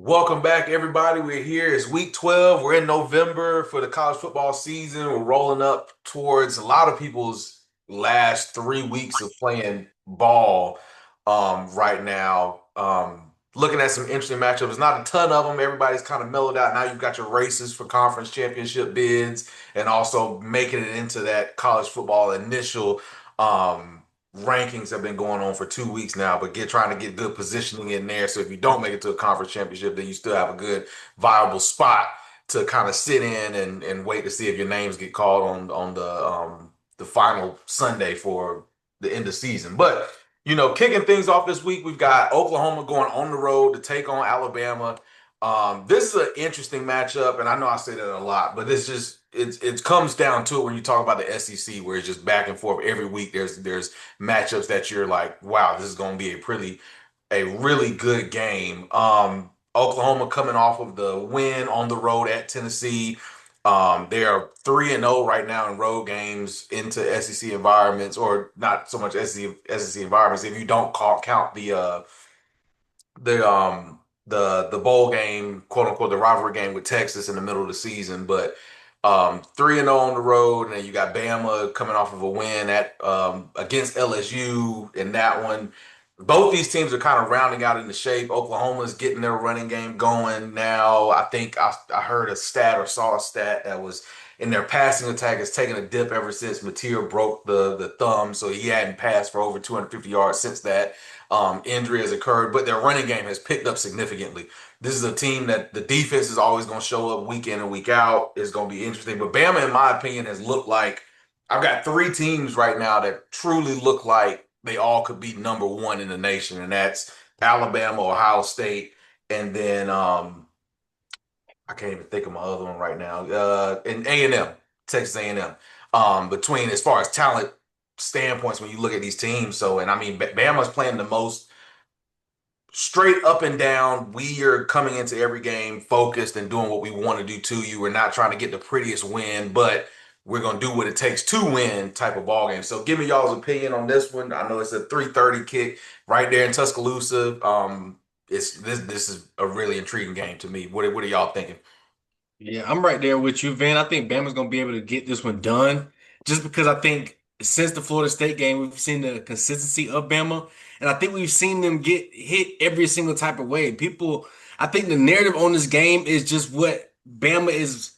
Welcome back, everybody. We're here. It's week 12. We're in November for the college football season. We're rolling up towards a lot of people's last 3 weeks of playing ball right now. Looking at some interesting matchups. There's not a ton of them. Everybody's kind of mellowed out. Now you've got your races for conference championship bids and also making it into that college football initial rankings have been going on for 2 weeks now, but trying to get good positioning in there. So if you don't make it to a conference championship, then you still have a good viable spot to kind of sit in and wait to see if your names get called on the final Sunday for the end of season. But kicking things off this week, we've got Oklahoma going on the road to take on Alabama. This is an interesting matchup, and I know I say that a lot, but it comes down to it when you talk about the SEC, where it's just back and forth every week. There's matchups that you're like, wow, this is going to be a really good game. Oklahoma coming off of the win on the road at Tennessee. They are 3-0 right now in road games into SEC environments, or not so much SEC environments. If you don't count the bowl game, quote unquote, the rivalry game with Texas in the middle of the season. But 3-0 on the road, and then you got Bama coming off of a win at against LSU in that one. Both these teams are kind of rounding out into shape. Oklahoma's getting their running game going now. I think I heard a stat or saw a stat that was in their passing attack has taken a dip ever since Mateer broke the thumb. So he hadn't passed for over 250 yards since that injury has occurred. But their running game has picked up significantly. This is a team that the defense is always going to show up week in and week out. It's going to be interesting. But Bama, in my opinion, has looked like I've got three teams right now that truly look like they all could be number one in the nation, and that's Alabama, Ohio State, and then I can't even think of my other one right now. And A&M, Texas A&M. Between as far as talent standpoints, when you look at these teams, so and I mean, Bama's playing the most straight up and down. We are coming into every game focused and doing what we want to do to you. We're not trying to get the prettiest win, but we're gonna do what it takes to win type of ball game. So give me y'all's opinion on this one. I know it's a 3:30 kick right there in Tuscaloosa. This is a really intriguing game to me. What are y'all thinking? Yeah, I'm right there with you, Van. I think Bama's gonna be able to get this one done just because I think since the Florida State game, we've seen the consistency of Bama, and I think we've seen them get hit every single type of way. I think the narrative on this game is just what Bama is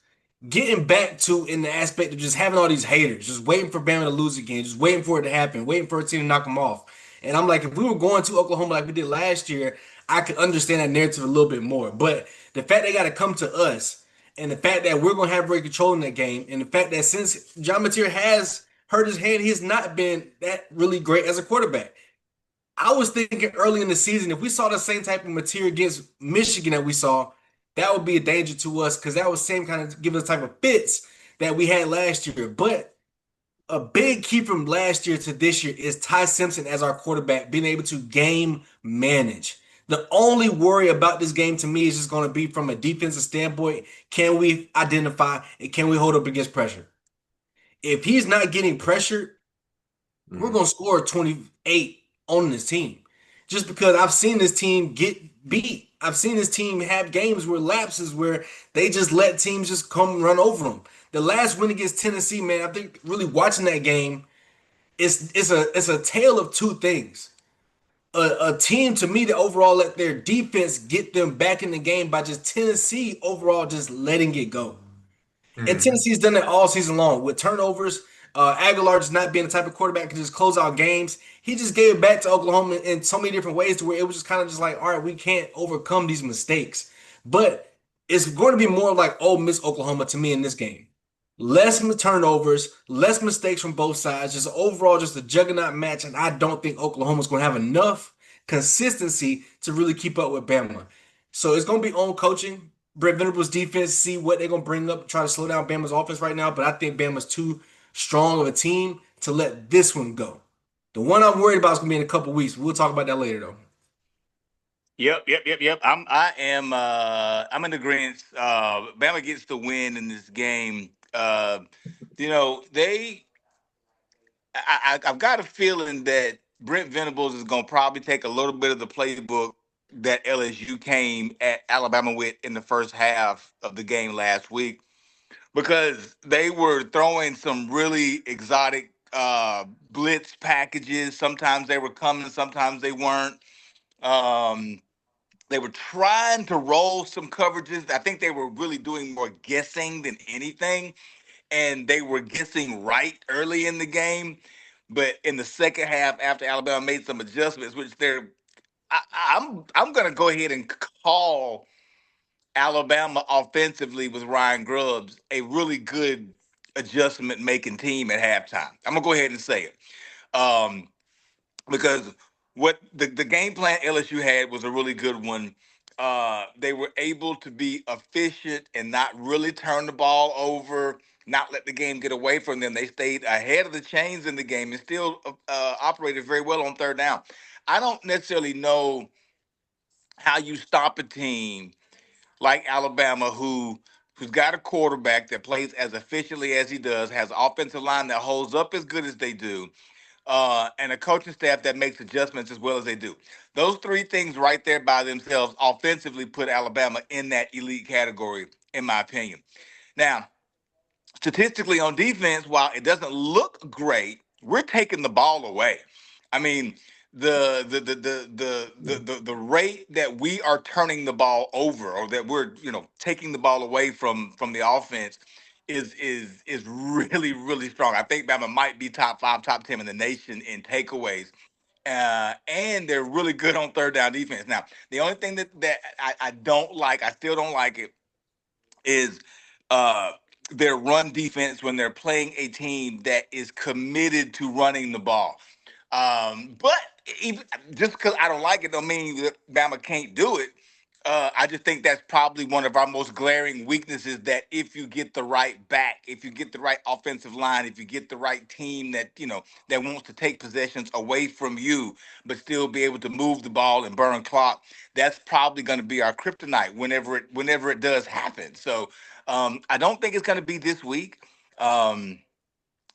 getting back to in the aspect of just having all these haters, just waiting for Bama to lose again, just waiting for it to happen, waiting for a team to knock them off. And I'm like, if we were going to Oklahoma like we did last year, I could understand that narrative a little bit more. But the fact they got to come to us, and the fact that we're going to have great control in that game, and the fact that since John Mateer has hurt his hand, he has not been that really great as a quarterback. I was thinking early in the season, if we saw the same type of material against Michigan that we saw, that would be a danger to us because that was same kind of give us type of fits that we had last year. But a big key from last year to this year is Ty Simpson as our quarterback being able to game manage. The only worry about this game to me is just going to be from a defensive standpoint. Can we identify and can we hold up against pressure? If he's not getting pressured, we're Mhm. going to score 28 on this team. Just because I've seen this team get beat. I've seen this team have games where lapses where they just let teams just come run over them. The last win against Tennessee, man, I think really watching that game, it's a tale of two things. A team to me that overall let their defense get them back in the game by just Tennessee overall just letting it go. And Mhm. Tennessee's done that all season long with turnovers. Aguilar just not being the type of quarterback can just close out games. He just gave it back to Oklahoma in so many different ways to where it was just kind of just like, all right, we can't overcome these mistakes. But it's going to be more like Ole Miss Oklahoma to me in this game. Less turnovers, less mistakes from both sides. Just overall, just a juggernaut match. And I don't think Oklahoma's going to have enough consistency to really keep up with Bama. So it's going to be on coaching. Brett Venables' defense, see what they're going to bring up, try to slow down Bama's offense right now. But I think Bama's too strong of a team to let this one go. The one I'm worried about is going to be in a couple weeks. We'll talk about that later, though. Yep. I'm in agreement. Bama gets the win in this game. You know, they I've got a feeling that Brent Venables is gonna probably take a little bit of the playbook that LSU came at Alabama with in the first half of the game last week, because they were throwing some really exotic blitz packages. Sometimes they were coming, sometimes they weren't. Um, they were trying to roll some coverages. I think they were really doing more guessing than anything, and they were guessing right early in the game. But in the second half, after Alabama made some adjustments, which they're, I'm gonna go ahead and call Alabama offensively with Ryan Grubbs a really good adjustment making team at halftime. I'm gonna go ahead and say it. Because what the game plan LSU had was a really good one. They were able to be efficient and not really turn the ball over, not let the game get away from them. They stayed ahead of the chains in the game and still operated very well on third down. I don't necessarily know how you stop a team like Alabama, who's got a quarterback that plays as efficiently as he does, has an offensive line that holds up as good as they do, and a coaching staff that makes adjustments as well as they do. Those three things right there by themselves offensively put Alabama in that elite category, in my opinion. Now, statistically on defense, while it doesn't look great, we're taking the ball away. I mean, the rate that we are turning the ball over, or that we're taking the ball away from the offense, is really strong. I think Bama might be top five, top 10 in the nation in takeaways. And they're really good on third down defense. Now, the only thing that I don't like, I still don't like it, is uh, their run defense when they're playing a team that is committed to running the ball. But even just because I don't like it, don't mean that Bama can't do it. I just think that's probably one of our most glaring weaknesses. That if you get the right back, if you get the right offensive line, if you get the right team that that wants to take possessions away from you, but still be able to move the ball and burn clock, that's probably going to be our kryptonite whenever it does happen. So I don't think it's going to be this week. Um,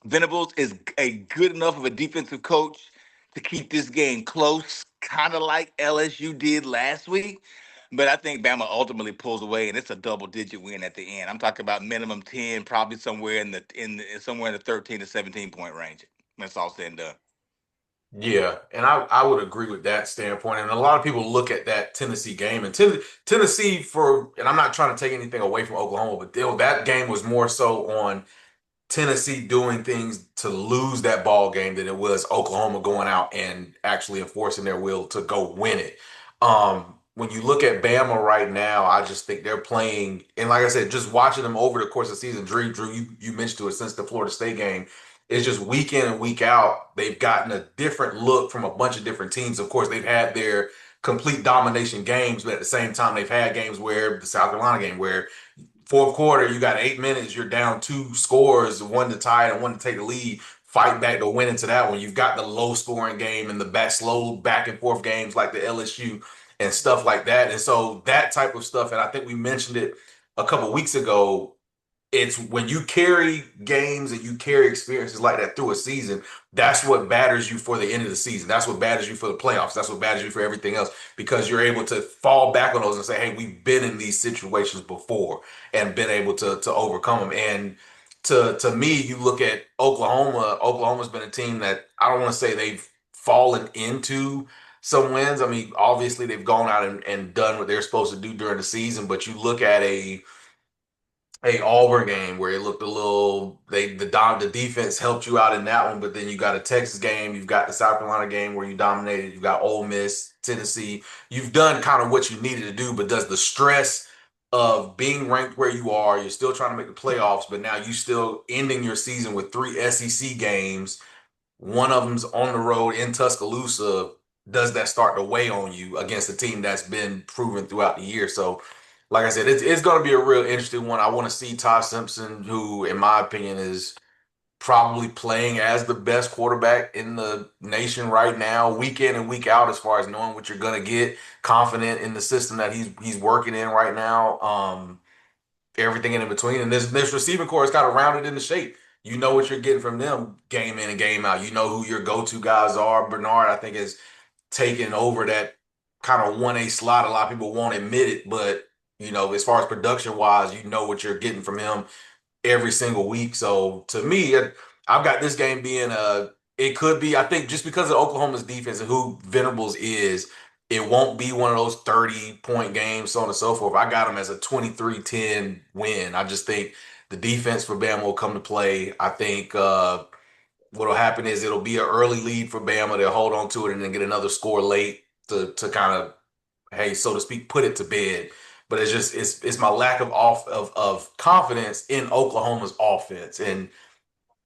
Venables is a good enough of a defensive coach to keep this game close, kind of like LSU did last week. But I think Bama ultimately pulls away, and it's a double-digit win at the end. I'm talking about minimum 10, probably somewhere in the 13 to 17 point range. That's all said and done. Yeah, and I would agree with that standpoint. And a lot of people look at that Tennessee game and Tennessee and I'm not trying to take anything away from Oklahoma, but that game was more so on Tennessee doing things to lose that ball game than it was Oklahoma going out and actually enforcing their will to go win it. When you look at Bama right now, I just think they're playing, and like I said, just watching them over the course of the season, Drew, you mentioned to it since the Florida State game. It's just week in and week out, they've gotten a different look from a bunch of different teams. Of course, they've had their complete domination games, but at the same time, they've had games where the South Carolina game, where fourth quarter, you got 8 minutes, you're down two scores, one to tie it and one to take the lead. Fight back to win into that one. You've got the low scoring game and the slow back and forth games like the LSU and stuff like that. And so that type of stuff, and I think we mentioned it a couple weeks ago, it's when you carry games and you carry experiences like that through a season, that's what batters you for the end of the season. That's what batters you for the playoffs. That's what batters you for everything else because you're able to fall back on those and say, hey, we've been in these situations before and been able to overcome them. And to me, you look at Oklahoma, Oklahoma's been a team that I don't want to say they've fallen into some wins. I mean, obviously they've gone out and done what they're supposed to do during the season, but you look at a Auburn game where it looked a little the defense helped you out in that one, but then you got a Texas game, you've got the South Carolina game where you dominated, you've got Ole Miss, Tennessee. You've done kind of what you needed to do, but does the stress of being ranked where you are, you're still trying to make the playoffs, but now you still ending your season with three SEC games, one of them's on the road in Tuscaloosa. Does that start to weigh on you against a team that's been proven throughout the year? So like I said, it's going to be a real interesting one. I want to see Todd Simpson, who, in my opinion, is probably playing as the best quarterback in the nation right now, week in and week out, as far as knowing what you're going to get, confident in the system that he's working in right now, everything in between. And this receiving core is kind of rounded into shape. You know what you're getting from them game in and game out. You know who your go-to guys are. Bernard, I think, is taking over that kind of 1A slot. A lot of people won't admit it, but as far as production wise, you know what you're getting from him every single week. So to me, I've got this game being it could be, I think just because of Oklahoma's defense and who Venables is, it won't be one of those 30-point games, so on and so forth. I got them as a 23-10 win. I just think the defense for Bama will come to play. I think what'll happen is it'll be an early lead for Bama. They'll hold on to it and then get another score late to kind of, hey, so to speak, put it to bed. But it's just it's my lack of confidence in Oklahoma's offense. And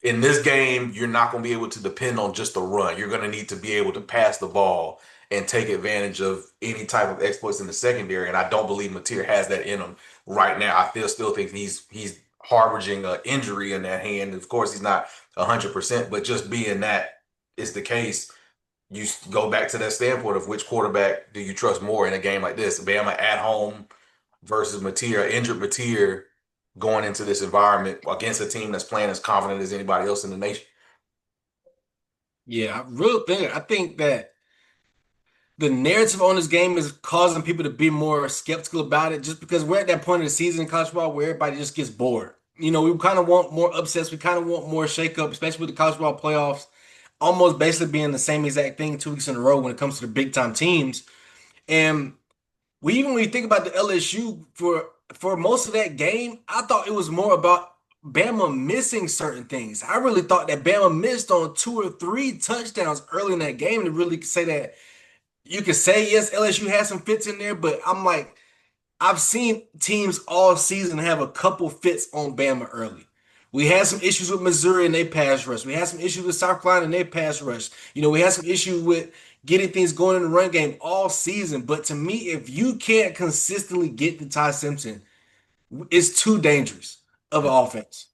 in this game, you're not going to be able to depend on just the run. You're going to need to be able to pass the ball and take advantage of any type of exploits in the secondary. And I don't believe Mateer has that in him right now. Still think he's harboring an injury in that hand. Of course, he's not 100%, but just being that is the case, you go back to that standpoint of which quarterback do you trust more in a game like this? Bama at home versus Mateer, injured Mateer going into this environment against a team that's playing as confident as anybody else in the nation. Yeah, I think that the narrative on this game is causing people to be more skeptical about it just because we're at that point of the season in college football where everybody just gets bored. We kind of want more upsets. We kind of want more shakeup, especially with the college football playoffs almost basically being the same exact thing 2 weeks in a row when it comes to the big time teams. And when you think about the LSU for most of that game, I thought it was more about Bama missing certain things. I really thought that Bama missed on 2 or 3 touchdowns early in that game to really say that you could say yes, LSU has some fits in there, but I'm like, I've seen teams all season have a couple fits on Bama early. We had some issues with Missouri and they pass rush. We had some issues with South Carolina and they pass rush. We had some issues with getting things going in the run game all season. But to me, if you can't consistently get to Ty Simpson, it's too dangerous of an offense.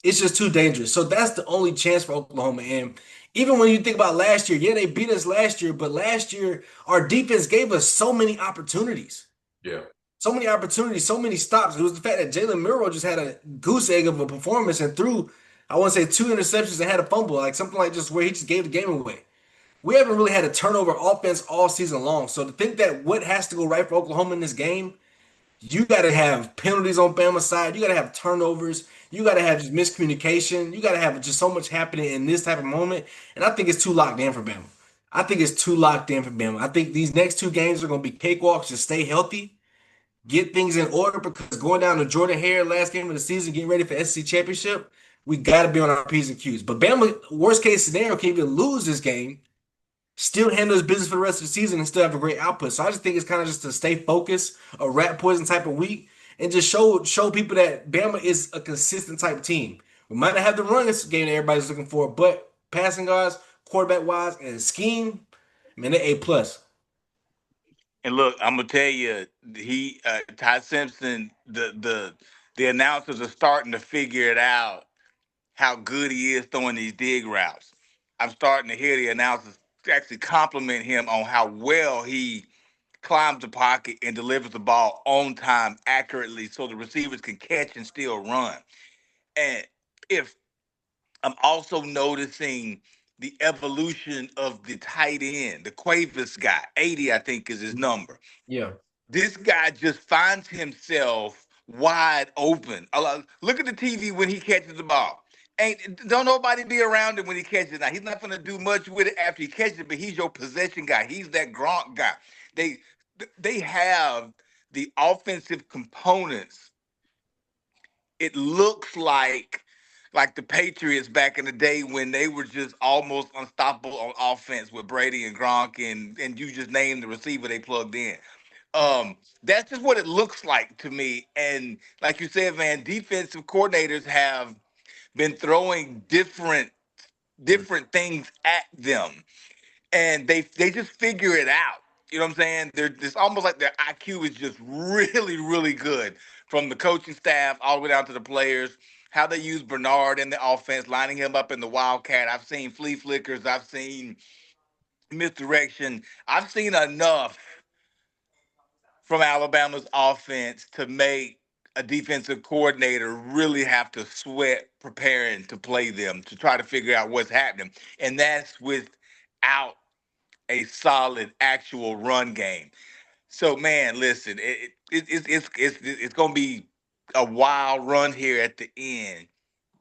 It's just too dangerous. So that's the only chance for Oklahoma. And even when you think about last year, yeah, they beat us last year, but last year our defense gave us so many opportunities. Yeah. So many opportunities, so many stops. It was the fact that Jalen Milroe just had a goose egg of a performance and threw, I want to say, 2 interceptions and had a fumble, like something like just where he just gave the game away. We haven't really had a turnover offense all season long. So to think that what has to go right for Oklahoma in this game, you got to have penalties on Bama's side. You got to have turnovers. You got to have just miscommunication. You got to have just so much happening in this type of moment. And I think it's too locked in for Bama. I think it's too locked in for Bama. I think these next 2 games are going to be cakewalks. Just stay healthy, get things in order because going down to Jordan Hare last game of the season, getting ready for SEC championship, we got to be on our P's and Q's. But Bama, worst case scenario, can even lose this game, still handle his business for the rest of the season, and still have a great output. So I just think it's kind of just to stay focused, a rat poison type of week, and just show people that Bama is a consistent type team. We might not have the run this game that everybody's looking for, but passing guys, quarterback wise, and scheme, man, they're A+. And look, I'm gonna tell you, Ty Simpson, the announcers are starting to figure it out how good he is throwing these dig routes. I'm starting to hear the announcers actually compliment him on how well he climbs the pocket and delivers the ball on time accurately so the receivers can catch and still run. And if I'm also noticing the evolution of the tight end, the Quavis guy, 80, I think is his number. Yeah. This guy just finds himself wide open. Look at the TV when he catches the ball. Don't nobody be around him when he catches it. Now he's not gonna do much with it after he catches it, but he's your possession guy. He's that Gronk guy. They they have the offensive components. It looks like the Patriots back in the day when they were just almost unstoppable on offense with Brady and Gronk and you just named the receiver they plugged in. That's just what it looks like to me. And like you said, man, defensive coordinators have been throwing different things at them, and they just figure it out. You know what I'm saying? It's almost like their IQ is just really, really good from the coaching staff all the way down to the players. How they use Bernard in the offense, lining him up in the wildcat. I've seen flea flickers. I've seen misdirection. I've seen enough from Alabama's offense to make a defensive coordinator really have to sweat preparing to play them to try to figure out what's happening. And that's without a solid actual run game. So man, listen, it's gonna be a wild run here at the end.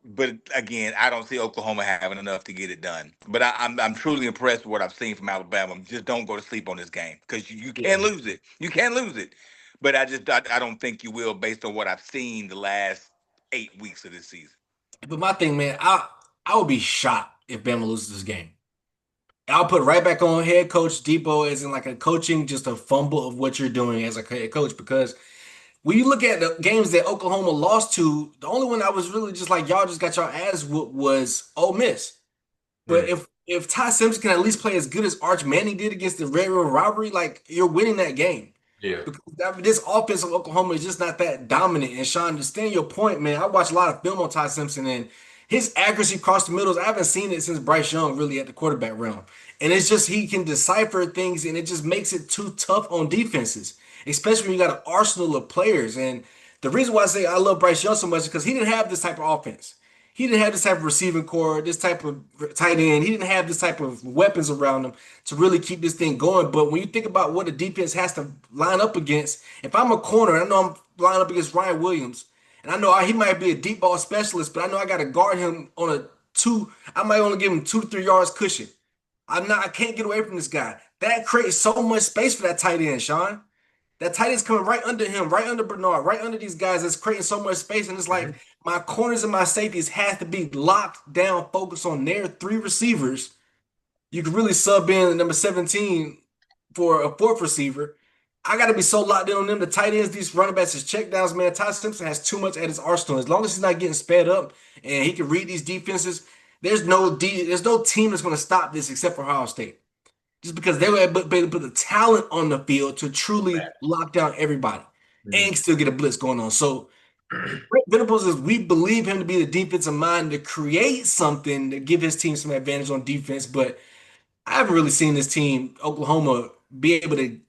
But again, I don't see Oklahoma having enough to get it done. But I'm truly impressed with what I've seen from Alabama. Just don't go to sleep on this game because you Yeah. can lose it. You can lose it. But I don't think you will based on what I've seen the last 8 weeks of this season. But my thing, man, I would be shocked if Bama loses this game. I'll put right back on head coach Depot as in like a coaching, just a fumble of what you're doing as a head coach. Because when you look at the games that Oklahoma lost to, the only one I was really just like, y'all just got your ass whooped was Ole Miss. But Mm, if Ty Simpson can at least play as good as Arch Manning did against the Red River Robbery, like you're winning that game. yeah. Because this offense of Oklahoma is just not that dominant. And Sean, to understand your point, man, I watched a lot of film on Ty Simpson and his accuracy across the middles. I haven't seen it since Bryce Young really at the quarterback realm. And it's just he can decipher things and it just makes it too tough on defenses, especially when you got an arsenal of players. And the reason why I say I love Bryce Young so much is because he didn't have this type of offense. He didn't have this type of receiving core, this type of tight end. He didn't have this type of weapons around him to really keep this thing going. But when you think about what a defense has to line up against, if I'm a corner, I know I'm lining up against Ryan Williams, and I know he might be a deep ball specialist, but I know I got to guard him on a two. I might only give him 2 to 3 yards cushion. I can't get away from this guy. That creates so much space for that tight end, Sean. That tight end's coming right under him, right under Bernard, right under these guys that's creating so much space. And it's like Mhm. my corners and my safeties have to be locked down, focused on their three receivers. You can really sub in number 17 for a fourth receiver. I got to be so locked in on them. The tight ends, these running backs, his check downs, man. Ty Simpson has too much at his arsenal. As long as he's not getting sped up and he can read these defenses, there's no team that's going to stop this except for Ohio State just because they were able to put the talent on the field to truly lock down everybody and Mm. still get a blitz going on. So Brent Venables is we believe him to be the defensive mind to create something to give his team some advantage on defense, but I haven't really seen this team, Oklahoma, be able to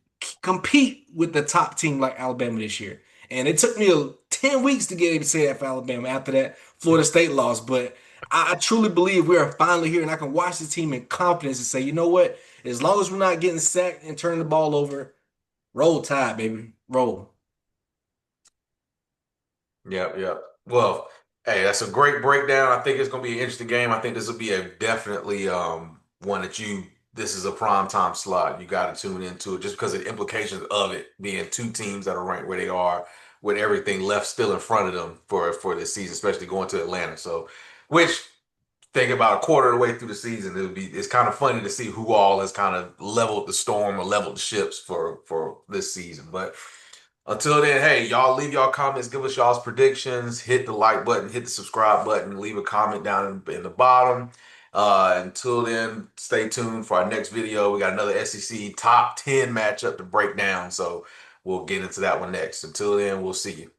compete with the top team like Alabama this year. And it took me 10 weeks to get able to say that for Alabama after that Florida State loss. But I truly believe we are finally here, and I can watch the team in confidence and say, you know what? As long as we're not getting sacked and turning the ball over, roll tide, baby. Roll. Yep, yep. Well, hey, that's a great breakdown. I think it's going to be an interesting game. I think this will be a definitely one that this is a prime time slot. You got to tune into it just because of the implications of it being two teams that are ranked where they are with everything left still in front of them for this season, especially going to Atlanta. So, which think about a quarter of the way through the season, it's kind of funny to see who all has kind of leveled the storm or leveled the ships for this season. But until then, hey, y'all leave y'all comments, give us y'all's predictions, hit the like button, hit the subscribe button, leave a comment down in the bottom. Until then, stay tuned for our next video. We got another SEC top 10 matchup to break down, so we'll get into that one next. Until then, we'll see you.